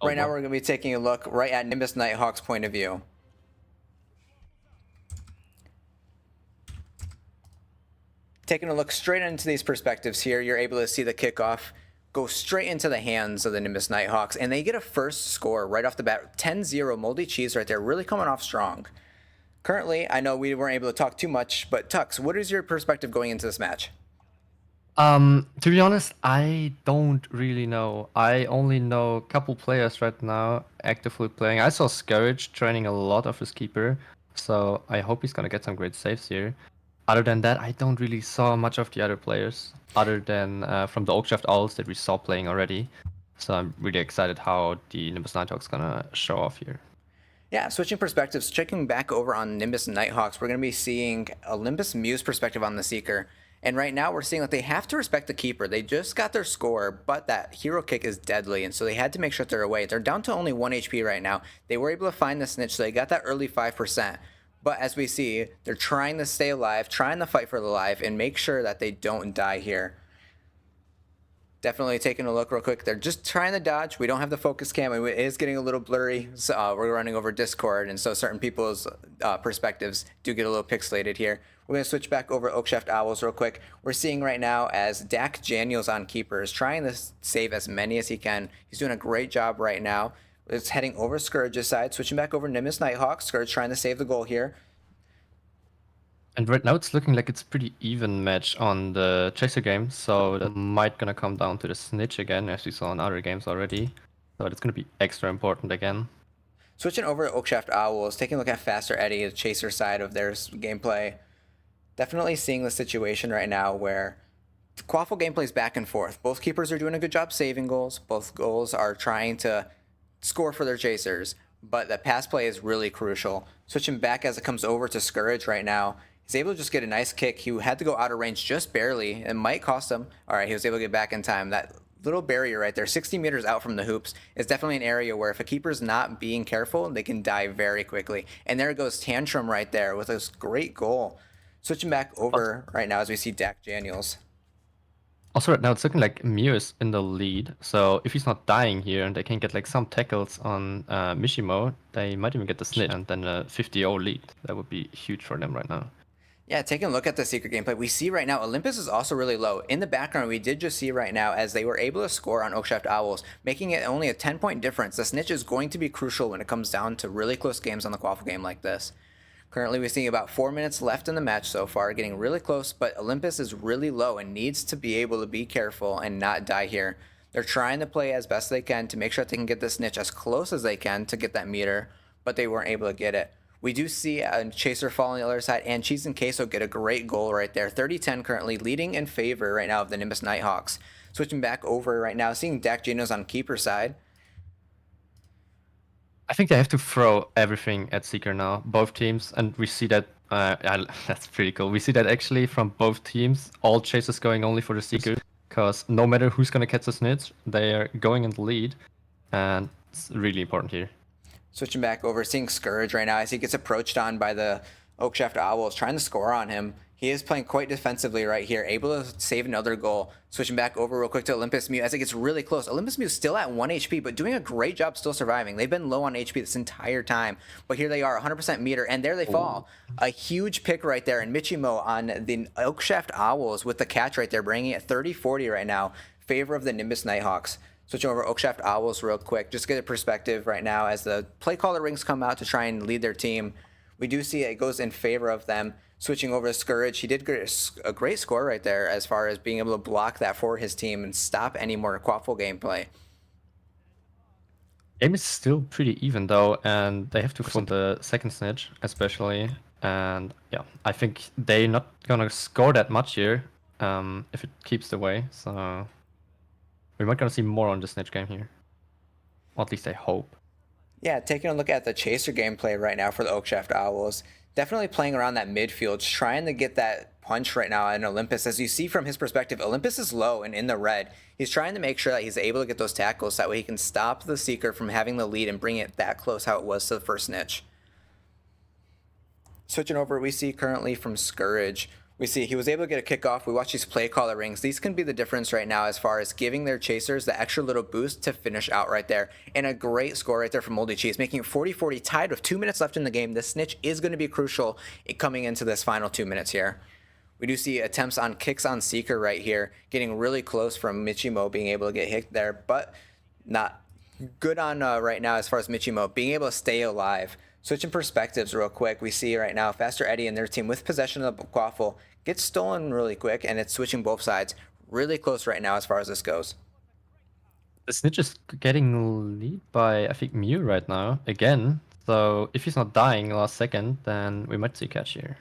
Right now we're going to be taking a look right at Nimbus Nighthawks' point of view. Taking a look straight into these perspectives here, you're able to see the kickoff go straight into the hands of the Nimbus Nighthawks, and they get a first score right off the bat. 10-0, Moldy Cheese right there, really coming off strong. Currently, I know we weren't able to talk too much, but Tux, what is your perspective going into this match? To be honest, I don't really know. I only know a couple players right now actively playing. I saw Scourge training a lot of his keeper, so I hope he's gonna get some great saves here. Other than that, I don't really saw much of the other players, other than from the Oakshaft Owls that we saw playing already. So I'm really excited how the Nimbus Nighthawks gonna show off here. Yeah, switching perspectives, checking back over on Nimbus Nighthawks, we're going to be seeing Olympus Muse perspective on the Seeker. And right now we're seeing that they have to respect the keeper. They just got their score, but that hero kick is deadly, and so they had to make sure that they're away. They're down to only 1 HP right now. They were able to find the snitch, so they got that early 5%. But as we see, they're trying to stay alive, trying to fight for the life, and make sure that they don't die here. Definitely taking a look real quick. They're just trying to dodge. We don't have the focus cam. It is getting a little blurry. So, we're running over Discord, and so certain people's perspectives do get a little pixelated here. We're going to switch back over Oakshaft Owls real quick. We're seeing right now as Dak Daniels on keepers, trying to save as many as he can. He's doing a great job right now. It's heading over Scourge's side, switching back over Nimbus Nighthawks. Scourge trying to save the goal here. And right now it's looking like it's a pretty even match on the Chaser game, so that might gonna come down to the snitch again, as we saw in other games already. So it's gonna be extra important again. Switching over to Oakshaft Owls, taking a look at Faster Eddie, the Chaser side of their gameplay. Definitely seeing the situation right now where the Quaffle gameplay is back and forth. Both keepers are doing a good job saving goals. Both goals are trying to score for their chasers, but the pass play is really crucial. Switching back as it comes over to Scourge right now. He's able to just get a nice kick. He had to go out of range just barely. It might cost him. All right, he was able to get back in time. That little barrier right there, 60 meters out from the hoops, is definitely an area where if a keeper's not being careful, they can die very quickly. And there goes Tantrum right there with this great goal. Switching back over right now as we see Dak Daniels. Also right now it's looking like Mew is in the lead, so if he's not dying here and they can get like some tackles on Mishimo, they might even get the snitch and then a 50-0 lead. That would be huge for them right now. Yeah, taking a look at the secret gameplay, we see right now Olympus is also really low. In the background, we did just see right now as they were able to score on Oakshaft Owls, making it only a 10-point difference. The snitch is going to be crucial when it comes down to really close games on the Quaffle game like this. Currently, we're seeing about 4 minutes left in the match so far, getting really close, but Olympus is really low and needs to be able to be careful and not die here. They're trying to play as best they can to make sure that they can get the snitch as close as they can to get that meter, but they weren't able to get it. We do see a Chaser fall on the other side, and Cheese and Queso get a great goal right there. 30-10 currently leading in favor right now of the Nimbus Nighthawks. Switching back over right now, seeing Dak Daniels on keeper side. I think they have to throw everything at Seeker now, both teams, and we see that, that's pretty cool. We see that actually from both teams, all chasers going only for the Seeker, because no matter who's gonna catch the snitch, they are going in the lead, and it's really important here. Switching back over, seeing Scourge right now as he gets approached on by the Oakshaft Owls, trying to score on him. He is playing quite defensively right here, able to save another goal. Switching back over real quick to Olympus Mew as it gets really close. Olympus Mew still at 1 HP, but doing a great job still surviving. They've been low on HP this entire time, but here they are, 100% meter, and there they fall. A huge pick right there, and Michimo on the Oakshaft Owls with the catch right there, bringing it 30-40 right now, favor of the Nimbus Nighthawks. Switching over Oakshaft Owls real quick, just get a perspective right now as the play caller rings come out to try and lead their team. We do see it goes in favor of them. Switching over to Scourge, he did get a great score right there as far as being able to block that for his team and stop any more Quaffle gameplay. Game is still pretty even though, and they have to find the second snitch especially. And yeah, I think they're not gonna score that much here if it keeps the way. So we might gonna see more on the snitch game here. Or at least I hope. Yeah, taking a look at the Chaser gameplay right now for the Oakshaft Owls. Definitely playing around that midfield, just trying to get that punch right now in Olympus. As you see from his perspective, Olympus is low and in the red. He's trying to make sure that he's able to get those tackles so that way he can stop the Seeker from having the lead and bring it that close how it was to the first snitch. Switching over, we see currently from Scourge, We see he was able to get a kickoff. We watch these play caller rings. These can be the difference right now as far as giving their chasers the extra little boost to finish out right there. And a great score right there from Moldy Cheese, making it 40-40 tied with 2 minutes left in the game. The snitch is going to be crucial coming into this final 2 minutes here. We do see attempts on kicks on Seeker right here, getting really close from Michimo being able to get hit there, but not good on right now as far as Michimo being able to stay alive. Switching perspectives real quick, we see right now Faster Eddie and their team with possession of the quaffle gets stolen really quick, and it's switching both sides. Really close right now as far as this goes. The Snitch is getting lead by, I think, Mew right now, again. So if he's not dying last second, then we might see catch here.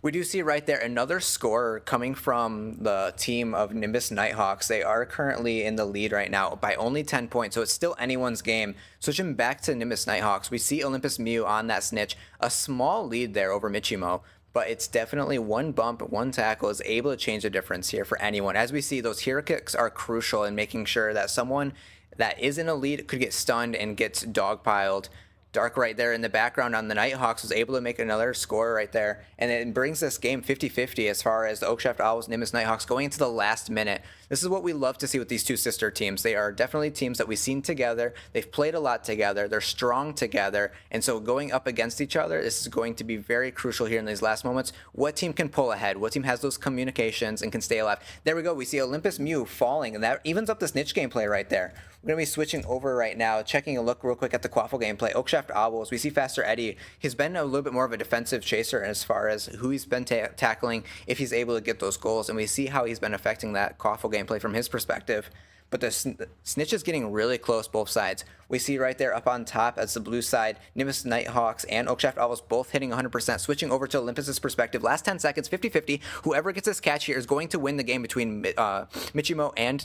We do see right there another score coming from the team of Nimbus Nighthawks. They are currently in the lead right now by only 10 points, so it's still anyone's game. Switching back to Nimbus Nighthawks, we see Olympus Mew on that snitch. A small lead there over Michimo, but it's definitely one bump, one tackle is able to change the difference here for anyone. As we see, those hero kicks are crucial in making sure that someone that is in a lead could get stunned and gets dogpiled. Dark right there in the background on the Nighthawks was able to make another score right there. And it brings this game 50-50 as far as the Oakshaft Owls, Nimbus Nighthawks going into the last minute. This is what we love to see with these two sister teams. They are definitely teams that we've seen together. They've played a lot together. They're strong together. And so going up against each other, this is going to be very crucial here in these last moments. What team can pull ahead? What team has those communications and can stay alive? There we go. We see Olympus Mew falling, and that evens up the snitch gameplay right there. We're going to be switching over right now, checking a look real quick at the Quaffle gameplay. Oakshaft Owls, we see Faster Eddie. He's been a little bit more of a defensive chaser as far as who he's been tackling, if he's able to get those goals, and we see how he's been affecting that Quaffle gameplay from his perspective. But the snitch is getting really close both sides. We see right there up on top as the blue side, Nimbus Nighthawks and Oakshaft Owls both hitting 100%. Switching over to Olympus's perspective, last 10 seconds, 50-50. Whoever gets this catch here is going to win the game between Michimo and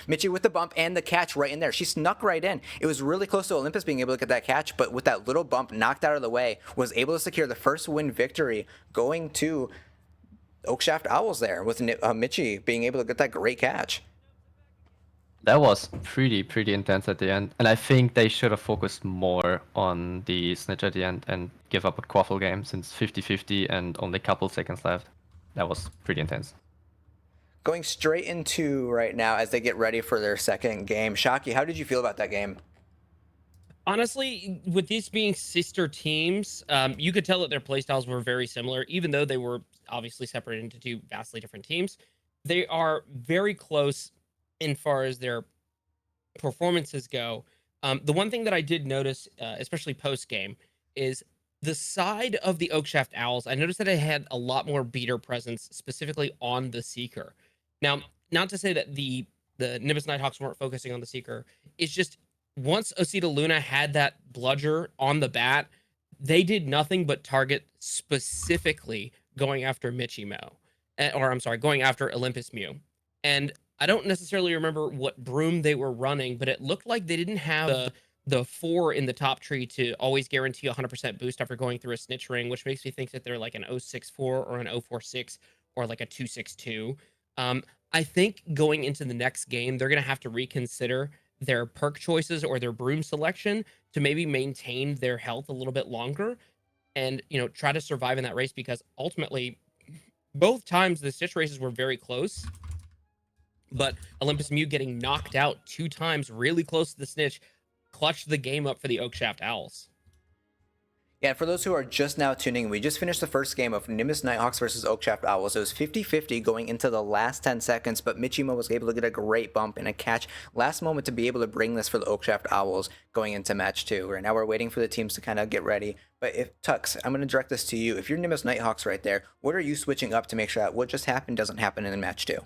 Michi with the bump and the catch right in there. She snuck right in. It was really close to Olympus being able to get that catch, but with that little bump knocked out of the way, was able to secure the first win victory going to Oakshaft Owls there with Michi being able to get that great catch. That was pretty intense at the end, and I think they should have focused more on the snitch at the end and give up a Quaffle game since 50-50 and only a couple seconds left. That was pretty intense. Going straight into right now as they get ready for their second game. Shocky, how did you feel about that game? Honestly, with these being sister teams, you could tell that their playstyles were very similar, even though they were obviously separated into two vastly different teams. They are very close in far as their performances go. The one thing that I did notice, especially post game, is the side of the Oakshaft Owls. I noticed that it had a lot more beater presence, specifically on the Seeker. Now, not to say that the Nimbus Nighthawks weren't focusing on the Seeker. It's just once Osita Luna had that bludger on the bat, they did nothing but target specifically going after Michimo, or I'm sorry, going after Olympus Mew. And I don't necessarily remember what broom they were running, but it looked like they didn't have the 4 in the top tree to always guarantee 100% boost after going through a snitch ring, which makes me think that they're like an 064 or an 046 or like a 262. I think going into the next game, they're going to have to reconsider their perk choices or their broom selection to maybe maintain their health a little bit longer and, try to survive in that race, because ultimately both times the stitch races were very close. But Olympus Mew getting knocked out 2 times really close to the snitch clutched the game up for the Oakshaft Owls. Yeah, for those who are just now tuning in, we just finished the first game of Nimbus Nighthawks versus Oakshaft Owls. It was 50-50 going into the last 10 seconds, but Michimo was able to get a great bump and a catch last moment to be able to bring this for the Oakshaft Owls going into match 2. Right now we're waiting for the teams to kind of get ready. But if Tux, I'm going to direct this to you. If you're Nimbus Nighthawks right there, what are you switching up to make sure that what just happened doesn't happen in match 2?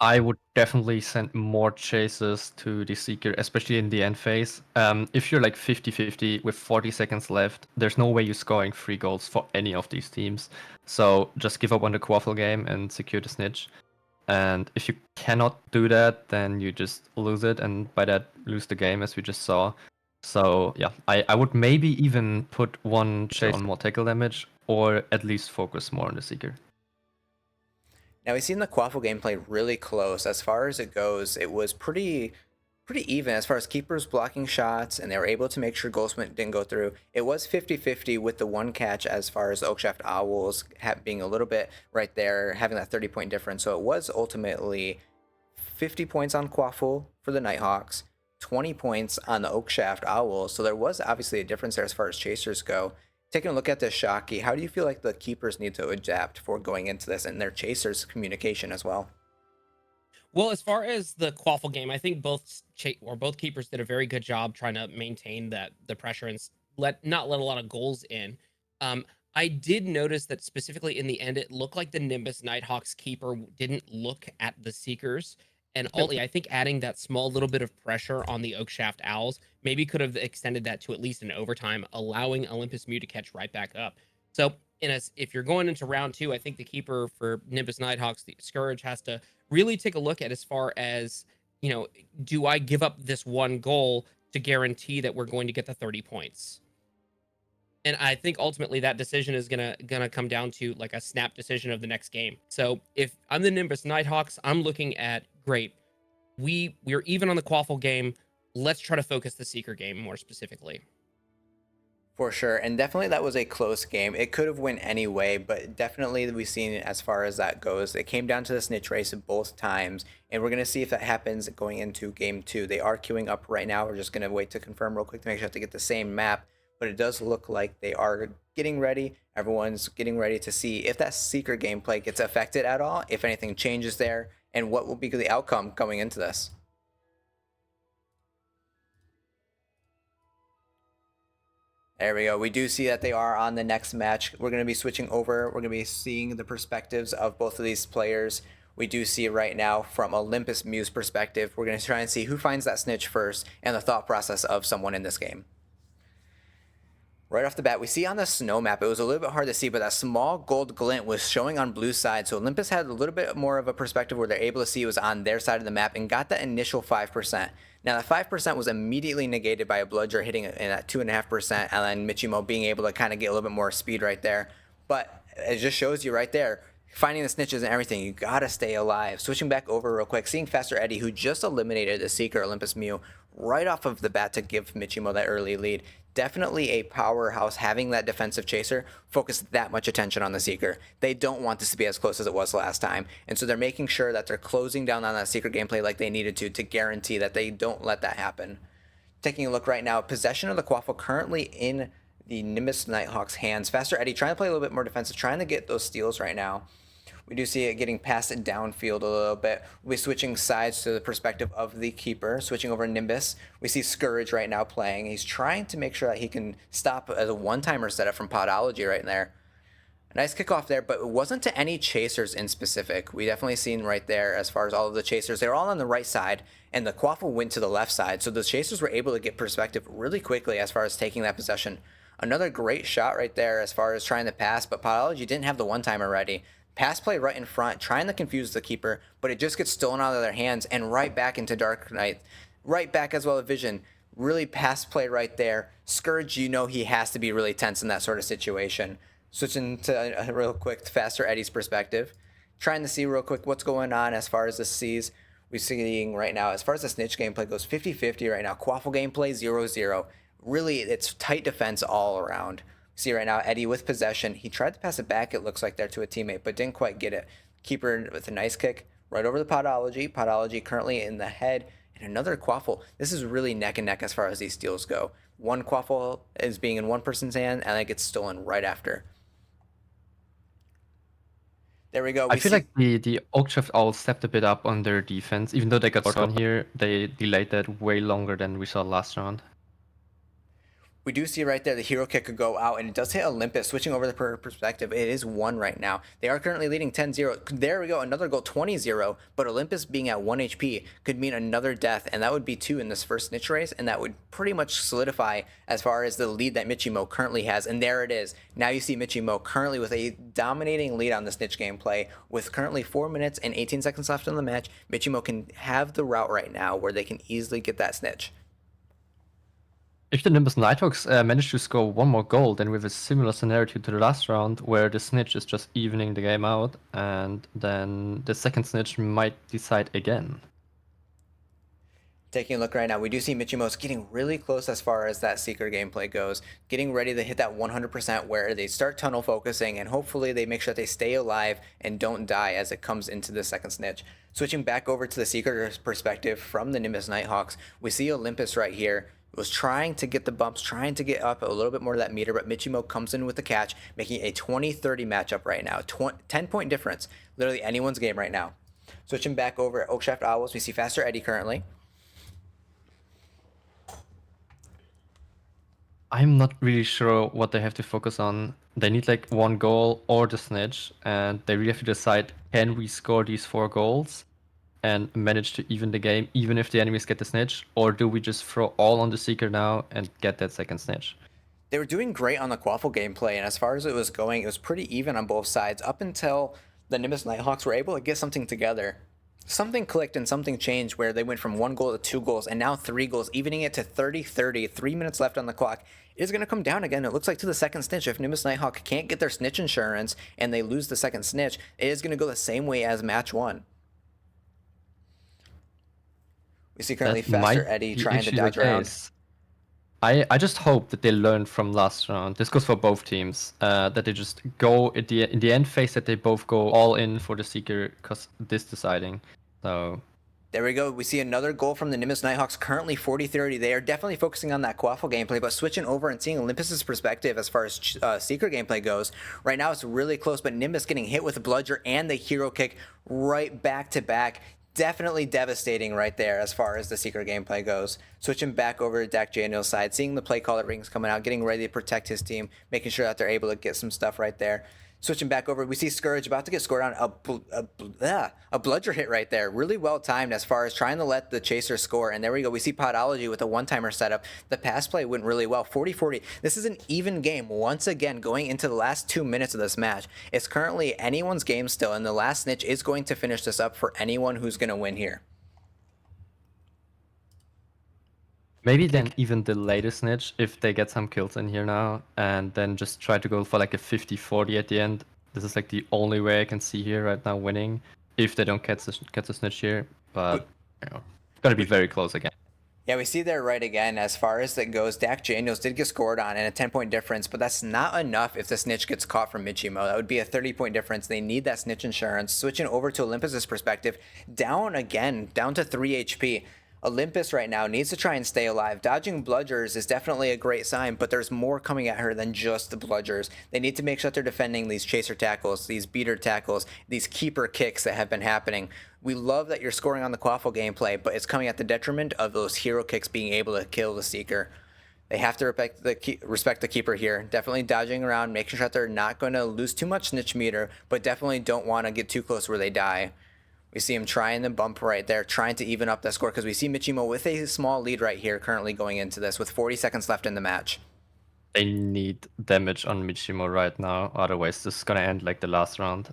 I would definitely send more chases to the Seeker, especially in the end phase. If you're like 50-50 with 40 seconds left, there's no way you're scoring 3 goals for any of these teams. So just give up on the Quaffle game and secure the snitch. And if you cannot do that, then you just lose it, and by that lose the game, as we just saw. So yeah, I would maybe even put one chase on more tackle damage, or at least focus more on the Seeker. Now, we've seen the Quaffle gameplay really close. As far as it goes, it was pretty pretty even as far as keepers blocking shots, and they were able to make sure Goldsmith didn't go through. It was 50-50 with the one catch as far as Oakshaft Owls being a little bit right there, having that 30-point difference. So it was ultimately 50 points on Quaffle for the Nighthawks, 20 points on the Oakshaft Owls. So there was obviously a difference there as far as chasers go. Taking a look at this, Shocky, how do you feel like the keepers need to adapt for going into this and their chasers' communication as well? Well, as far as the Quaffle game, I think both keepers did a very good job trying to maintain that the pressure and not let a lot of goals in. Um, I did notice that specifically in the end, it looked like the Nimbus Nighthawks keeper didn't look at the Seekers. And ultimately, I think adding that small little bit of pressure on the Oakshaft Owls maybe could have extended that to at least an overtime, allowing Olympus Mew to catch right back up. So, if you're going into round two, I think the keeper for Nimbus Nighthawks, the Scourge, has to really take a look at as far as, do I give up this one goal to guarantee that we're going to get the 30 points? And I think ultimately that decision is gonna come down to like a snap decision of the next game. So if I'm the Nimbus Nighthawks, I'm looking at, great, we're even on the Quaffle game. Let's try to focus the Seeker game more specifically. For sure, and definitely that was a close game. It could have went any way, but definitely we've seen it as far as that goes. It came down to the snitch race both times, and we're going to see if that happens going into game 2. They are queuing up right now. We're just going to wait to confirm real quick to make sure to get the same map, but it does look like they are getting ready. Everyone's getting ready to see if that Seeker gameplay gets affected at all, if anything changes there, and what will be the outcome going into this. There we go. We do see that they are on the next match. We're going to be switching over. We're going to be seeing the perspectives of both of these players. We do see right now from Olympus Mew's perspective. We're going to try and see who finds that snitch first and the thought process of someone in this game. Right off the bat, we see on the snow map, it was a little bit hard to see, but that small gold glint was showing on blue side. So Olympus had a little bit more of a perspective where they're able to see it was on their side of the map and got that initial 5%. Now, the 5% was immediately negated by a bludger hitting it at 2.5%, and then Michimo being able to kind of get a little bit more speed right there. But it just shows you right there, finding the snitches and everything, you gotta stay alive. Switching back over real quick, seeing Faster Eddie, who just eliminated the Seeker Olympus Mew right off of the bat to give Michimo that early lead. Definitely a powerhouse having that defensive chaser focus that much attention on the Seeker. They don't want this to be as close as it was last time. And so they're making sure that they're closing down on that Seeker gameplay like they needed to guarantee that they don't let that happen. Taking a look right now, possession of the Quaffle currently in the Nimbus Nighthawks' hands. Faster Eddie trying to play a little bit more defensive, trying to get those steals right now. We do see it getting past it downfield a little bit. We're switching sides to the perspective of the keeper, switching over Nimbus. We see Scourge right now playing. He's trying to make sure that he can stop as a one-timer setup from Podology right there. A nice kickoff there, but it wasn't to any chasers in specific. We definitely seen right there as far as all of the chasers. They were all on the right side, and the Quaffle went to the left side. So the chasers were able to get perspective really quickly as far as taking that possession. Another great shot right there as far as trying to pass, but Podology didn't have the one-timer ready. Pass play right in front, trying to confuse the keeper, but it just gets stolen out of their hands and right back into Dark Knight. Right back as well as Vision. Really pass play right there. Scourge, you know he has to be really tense in that sort of situation. Switching to real quick to Faster Eddie's perspective. Trying to see real quick what's going on as far as the C's. We're seeing right now, as far as the Snitch gameplay goes, 50-50 right now. Quaffle gameplay, 0-0. Really, it's tight defense all around. See right now, Eddie with possession. He tried to pass it back, it looks like, there to a teammate, but didn't quite get it. Keeper with a nice kick right over the Podology. Podology currently in the head. And another Quaffle. This is really neck and neck as far as these steals go. One Quaffle is being in one person's hand, and it gets stolen right after. There we go. I feel like the Oakshaft Owls stepped a bit up on their defense. Even though they got on here, they delayed that way longer than we saw last round. We do see right there the hero kick could go out, and it does hit Olympus. Switching over the perspective, it is 1 right now. They are currently leading 10-0. There we go, another goal, 20-0. But Olympus being at 1 HP could mean another death, and that would be 2 in this first snitch race, and that would pretty much solidify as far as the lead that Michimo currently has. And there it is. Now you see Michimo currently with a dominating lead on the snitch gameplay, with currently 4 minutes and 18 seconds left in the match. Michimo can have the route right now where they can easily get that snitch. If the Nimbus Nighthawks manage to score one more goal, then we have a similar scenario to the last round, where the snitch is just evening the game out, and then the second snitch might decide again. Taking a look right now, we do see Michimo's getting really close as far as that Seeker gameplay goes, getting ready to hit that 100% where they start tunnel focusing, and hopefully they make sure that they stay alive and don't die as it comes into the second snitch. Switching back over to the Seeker perspective from the Nimbus Nighthawks, we see Olympus right here. Was trying to get the bumps, trying to get up a little bit more of that meter, but Michimo comes in with the catch, making a 20-30 matchup right now. 10-point difference. Literally anyone's game right now. Switching back over at Oakshaft Owls, we see Faster Eddie currently. I'm not really sure what they have to focus on. They need like one goal or the snitch, and they really have to decide, can we score these 4 goals and manage to even the game even if the enemies get the snitch, or do we just throw all on the Seeker now and get that second snitch? They were doing great on the Quaffle gameplay, and as far as it was going, it was pretty even on both sides up until the Nimbus Nighthawks were able to get something together. Something clicked and something changed where they went from 1 goal to 2 goals and now 3 goals, evening it to 30-30, 3 minutes left on the clock. It is going to come down again, it looks like, to the second snitch. If Nimbus Nighthawk can't get their snitch insurance and they lose the second snitch, it is going to go the same way as match 1. We see currently Faster Eddie trying to dodge around. I just hope that they learned from last round. This goes for both teams. That they just go in the end phase, that they both go all in for the Seeker, because this deciding. So there we go. We see another goal from the Nimbus Nighthawks, currently 40-30. They are definitely focusing on that Quaffle gameplay, but switching over and seeing Olympus's perspective as far as Seeker gameplay goes. Right now it's really close, but Nimbus getting hit with the bludger and the hero kick right back to back. Definitely devastating right there as far as the Seeker gameplay goes. Switching back over to Dak Daniel's side, seeing the play caller rings coming out, getting ready to protect his team, making sure that they're able to get some stuff right there. Switching back over, we see Scourge about to get scored on a bludger hit right there. Really well timed as far as trying to let the chaser score. And there we go. We see Podology with a one-timer setup. The pass play went really well. 40-40. This is an even game once again going into the last 2 minutes of this match. It's currently anyone's game still, and the last snitch is going to finish this up for anyone who's going to win here. maybe then even delay the snitch if they get some kills in here now, and then just try to go for like a 50-40 at the end. This is like the only way I can see here right now winning, if they don't catch the snitch here. But you know, it's gonna be very close again. Yeah, we see there right again, as far as that goes, Dak Daniels did get scored on and a 10-point difference, but that's not enough if the snitch gets caught from Michimo. That would be a 30-point difference. They need that snitch insurance. Switching over to Olympus's perspective, down again, down to 3 HP. Olympus right now needs to try and stay alive. Dodging bludgers is definitely a great sign, but there's more coming at her than just the bludgers. They need to make sure that they're defending these chaser tackles, these beater tackles, these keeper kicks that have been happening. We love that you're scoring on the Quaffle gameplay, but it's coming at the detriment of those hero kicks being able to kill the Seeker. They have to respect the keeper here. Definitely dodging around, making sure that they're not going to lose too much snitch meter, but definitely don't want to get too close where they die. We see him trying the bump right there, trying to even up that score, because we see Michimo with a small lead right here currently going into this with 40 seconds left in the match. They need damage on Michimo right now, otherwise this is gonna end like the last round.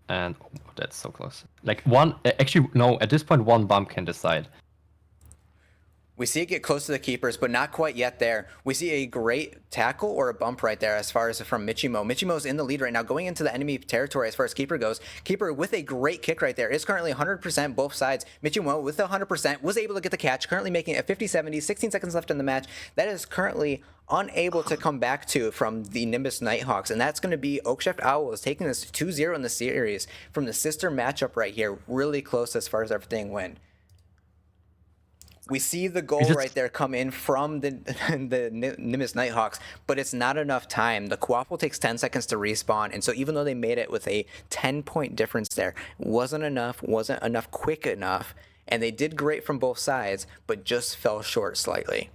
And oh, that's so close. Like actually no, at this point 1 bump can decide. We see it get close to the keepers, but not quite yet there. We see a great tackle or a bump right there as far as from Michimo. Michimo's in the lead right now, going into the enemy territory as far as keeper goes. Keeper with a great kick right there is currently 100% both sides. Michimo with 100% was able to get the catch, currently making it 50-70, 16 seconds left in the match. That is currently unable to come back to from the Nimbus Nighthawks, and that's going to be Oakshaft Owls taking this 2-0 in the series from the sister matchup right here. Really close as far as everything went. We see the goal right there come in from the Nimbus Nighthawks, but it's not enough time. The Quaffle takes 10 seconds to respawn, and so even though they made it with a 10-point difference there, wasn't enough quick enough, and they did great from both sides, but just fell short slightly.